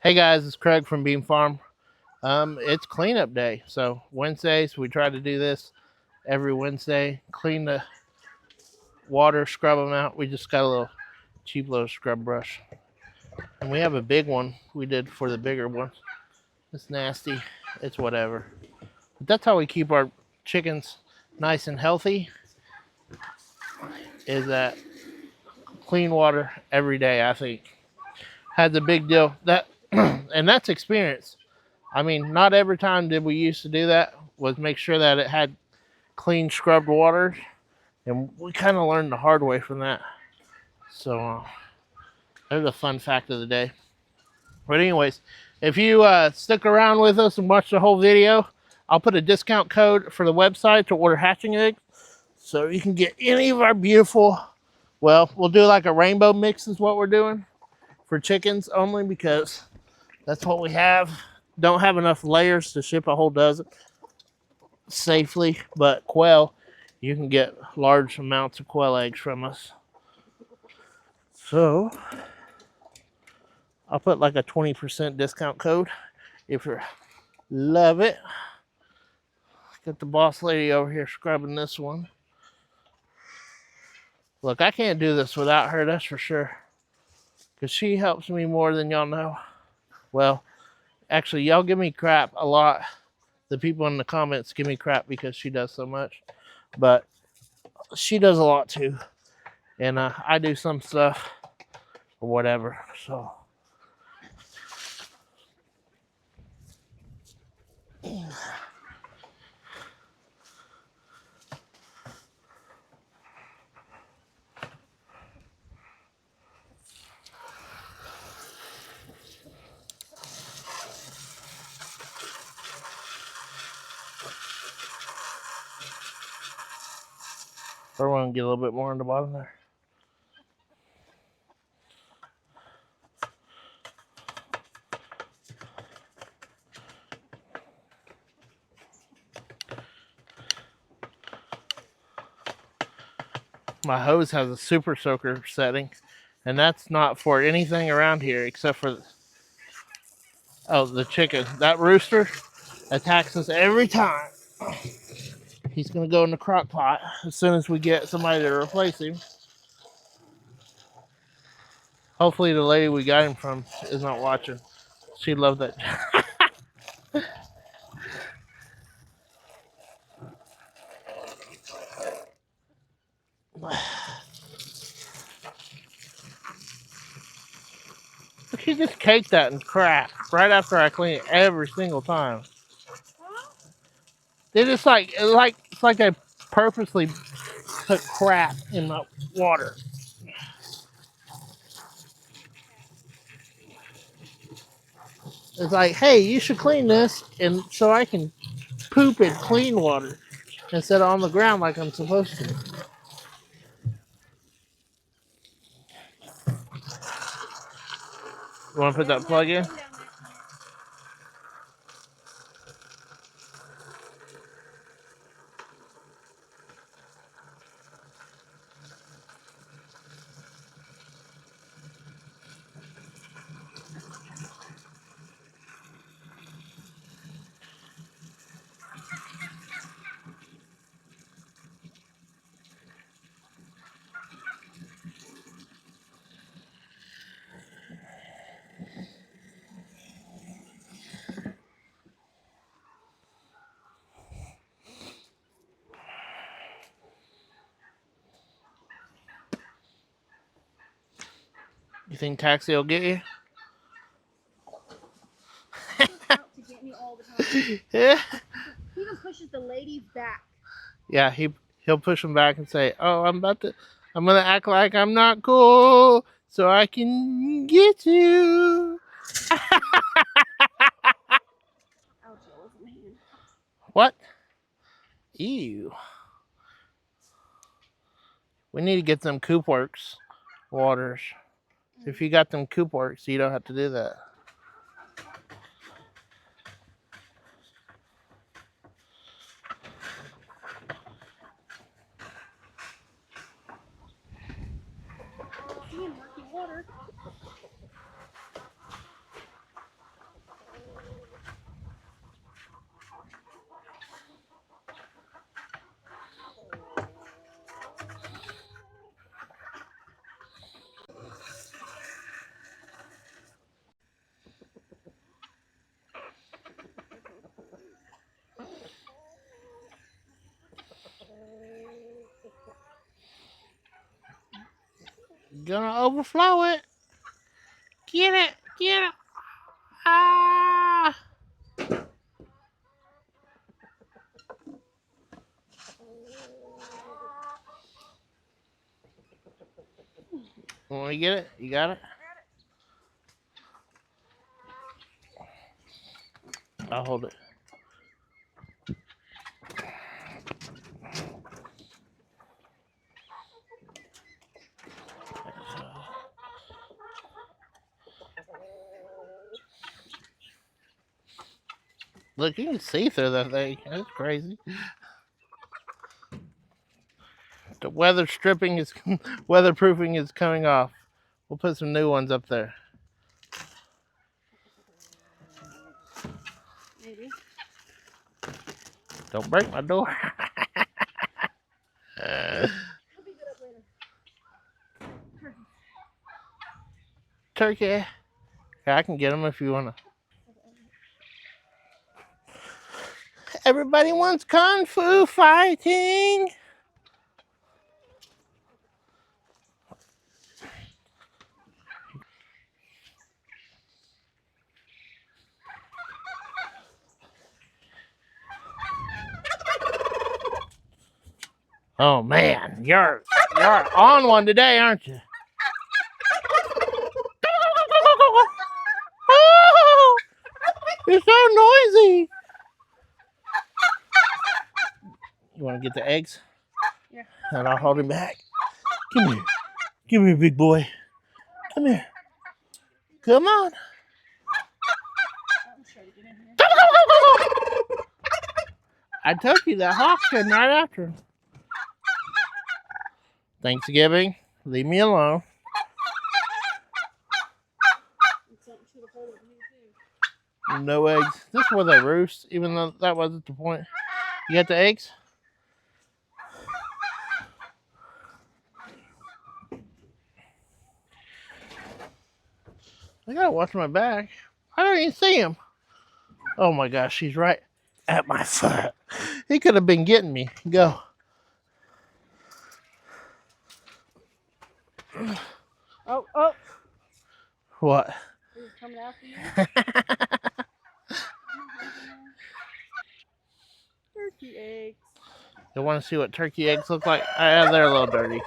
Hey guys, it's Craig from Beam Farm. It's cleanup day, so Wednesdays we try to do this every Wednesday. Clean the water, scrub them out. We just got a little cheap little scrub brush, and we have a big one we did for the bigger one. It's nasty. It's whatever. But that's how we keep our chickens nice and healthy. Is that clean water every day? I think has a big deal. That and that's experience. I mean, not every time did we used to do that. Was make sure that it had clean scrubbed water, and we kind of learned the hard way from that. So there's a fun fact of the day. But anyways, if you stick around with us and watch the whole video, I'll put a discount code for the website to order hatching eggs, so you can get any of our beautiful. Well, we'll do like a rainbow mix is what we're doing for chickens only because that's what we have. Don't have enough layers to ship a whole dozen safely, but quail, you can get large amounts of quail eggs from us. So I'll put like a 20% discount code if you love it. Got the boss lady over here scrubbing this one. Look, I can't do this without her, that's for sure. Because she helps me more than y'all know. Well, actually, y'all give me crap a lot. The people in the comments give me crap because she does so much. But she does a lot too. And I do some stuff or whatever. So I want to get a little bit more on the bottom there. My hose has a super soaker setting, and that's not for anything around here except for the chicken. That rooster attacks us every time. He's gonna go in the crock pot as soon as we get somebody to replace him. Hopefully the lady we got him from is not watching. She'd love that. She just caked that in crap right after I clean it every single time. They just it's like they purposely put crap in my water. It's like, hey, you should clean this, and so I can poop in clean water instead of on the ground like I'm supposed to. You want to put that plug in? You think Taxi will get you? Out to get me all the time. Yeah. He even pushes the ladies back. Yeah, he'll push them back and say, "Oh, I'm gonna act like I'm not cool so I can get you." Ouch, that was my hand. What? Ew. We need to get them Coop Works waters. If you got them Coop Works, you don't have to do that. Oh, see, murky water. Gonna overflow it. Get it. Get it. Ah. Want to get it? You got it? I'll hold it. Look, you can see through that thing. That's crazy. The weather stripping is weatherproofing is coming off. We'll put some new ones up there. Maybe. Don't break my door. It'll be good up later. Turkey. Yeah, I can get them if you wanna. Everybody wants kung fu fighting. Oh man, you're on one today, aren't you? Oh, it's so noisy. You want to get the eggs? Yeah. And I'll hold him back. Come here. Come here, big boy. Come here. Come on. I'm sure to get in here. I told you that hawk's coming right after him. Thanksgiving, leave me alone. Something should have hold me too. No eggs. This was a roost, even though that wasn't the point. You got the eggs? I gotta watch my back. I don't even see him. Oh my gosh, he's right at my foot. He could have been getting me. Go. Oh. What? He's coming after you. Turkey eggs. You want to see what turkey eggs look like? They're a little dirty.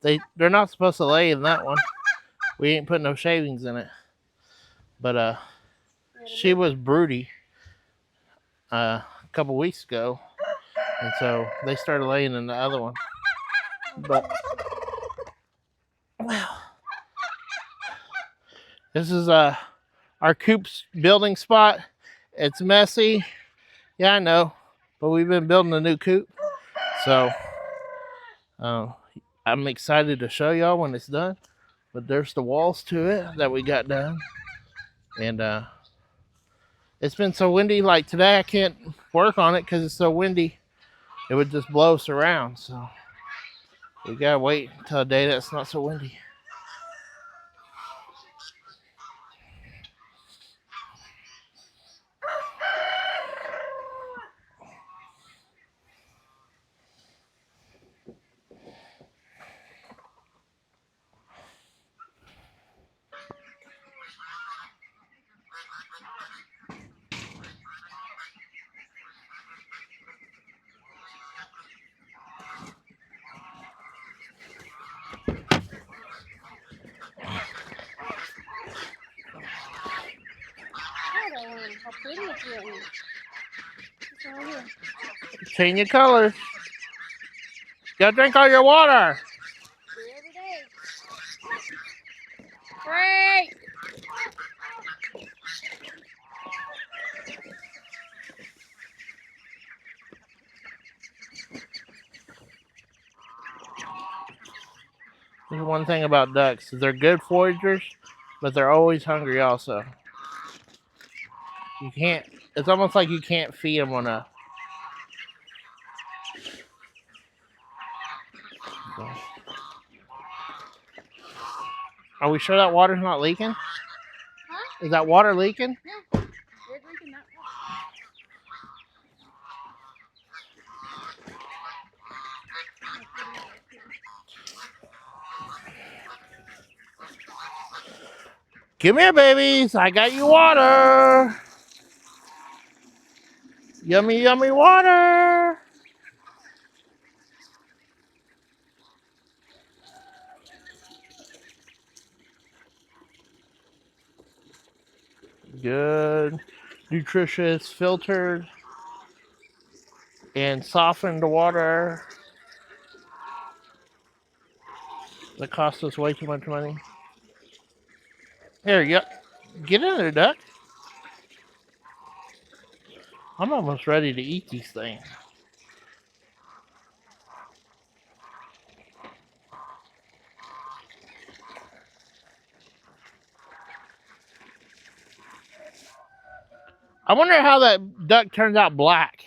They're not supposed to lay in that one. We ain't putting no shavings in it. But she was broody a couple weeks ago, and so they started laying in the other one. But wow, this is our coop's building spot. It's messy, yeah, I know, but we've been building a new coop, so I'm excited to show y'all when it's done. But there's the walls to it that we got done, and it's been so windy. Like today, I can't work on it because it's so windy. It would just blow us around. So we gotta wait until a day that's not so windy. How pretty it's getting. It's right here. Change your colors. Gotta drink all your water. Do every day. Great. There's one thing about ducks: they're good foragers, but they're always hungry. Also, you can't. It's almost like you can't feed them enough. So. Are we sure that water's not leaking? Huh? Is that water leaking? Yeah. They're drinking that water. Come here, babies. I got you water. Yummy, yummy water. Good, nutritious, filtered, and softened water that cost us way too much money. Here, yep. Get in there, duck. I'm almost ready to eat these things. I wonder how that duck turns out black.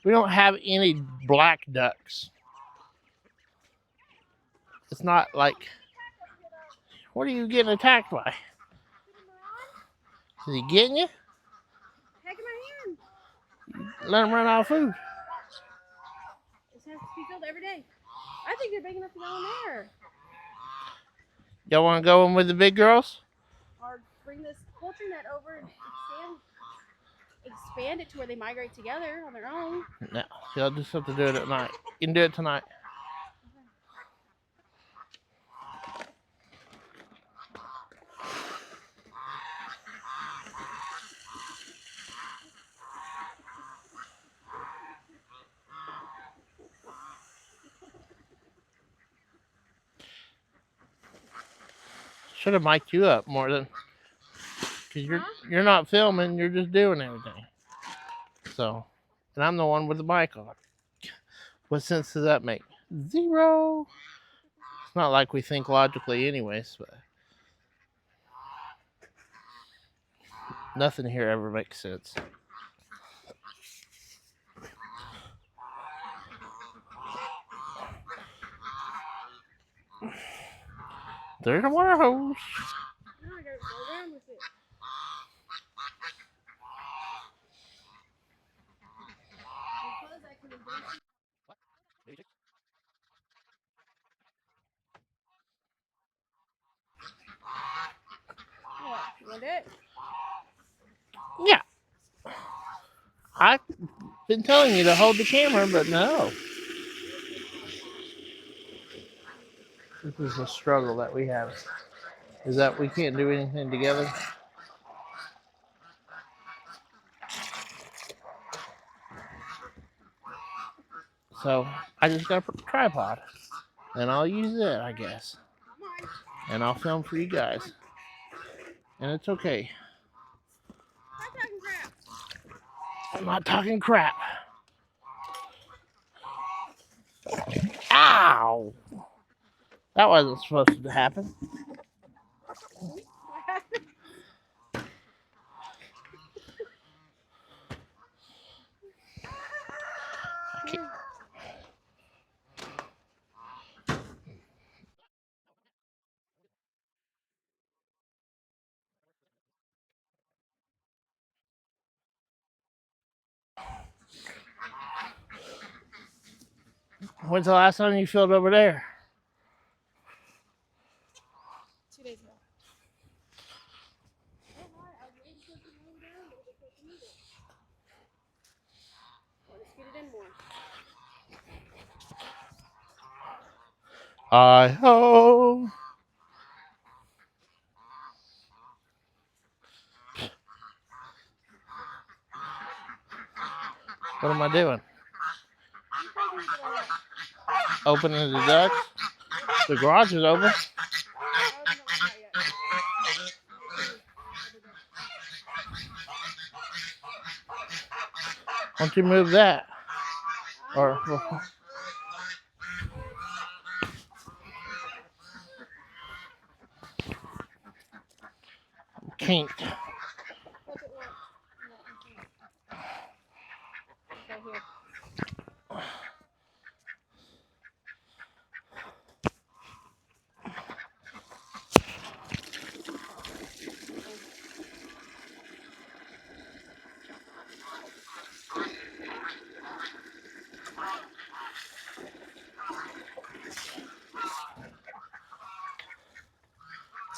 We don't have any black ducks. It's not like, what are you getting attacked by? Is he getting you? Heck in my hand. Let him run out of food. This has to be filled every day. I think they're big enough to go in there. Y'all want to go in with the big girls? Or bring this poultry net over and expand it to where they migrate together on their own. No, y'all just have to do it at night. You can do it tonight. Should have mic'd you up more than, because you're not filming, you're just doing everything. So, and I'm the one with the mic on. What sense does that make? Zero. It's not like we think logically anyways, but nothing here ever makes sense. There's a water hose. Now I gotta go around with it. Because I can embrace what? You want it? Yeah. I've been telling you to hold the camera, but no. This is a struggle that we have. Is that we can't do anything together. So I just got a tripod. And I'll use it, I guess. And I'll film for you guys. And it's okay. Stop talking crap. I'm not talking crap. Ow! That wasn't supposed to happen. When's the last time you filled over there? 2 days ago. Oh, hi. I was waiting for it to laying down, but it couldn't eat it. Or let's get it in more. Hi-ho! What am I doing? Opening the ducks? The garage is open. Why don't you move that? Or can't.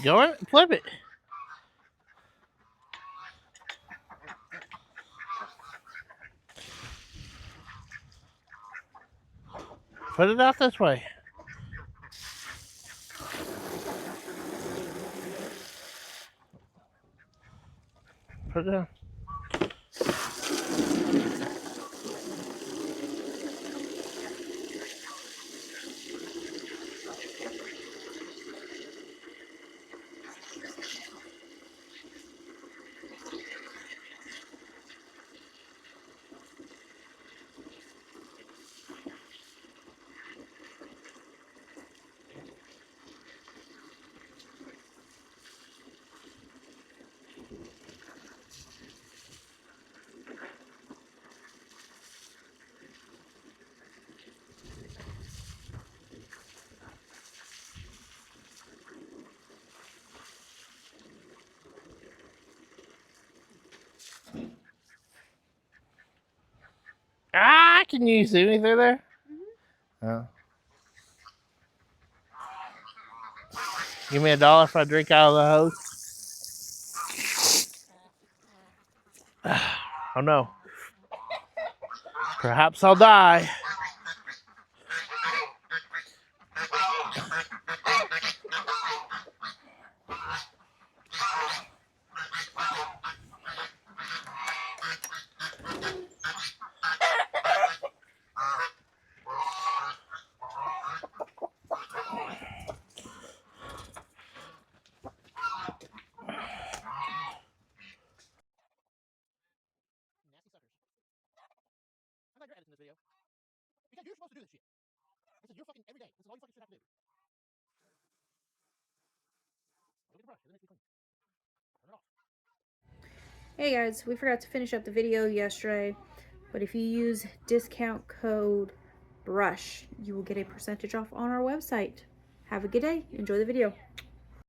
Go in, flip it. Put it out this way. Put it down. Ah, can you see anything there? Oh. Give me $1 if I drink out of the hose. Oh no. Perhaps I'll die. I'm glad you're editing this video. Because you're supposed to do this shit. This is your fucking every day. This is all you fucking should have to do. Go get the brush. It needs to be clean. Turn it off. Hey guys, we forgot to finish up the video yesterday, but if you use discount code BRUSH, you will get a percentage off on our website. Have a good day. Enjoy the video.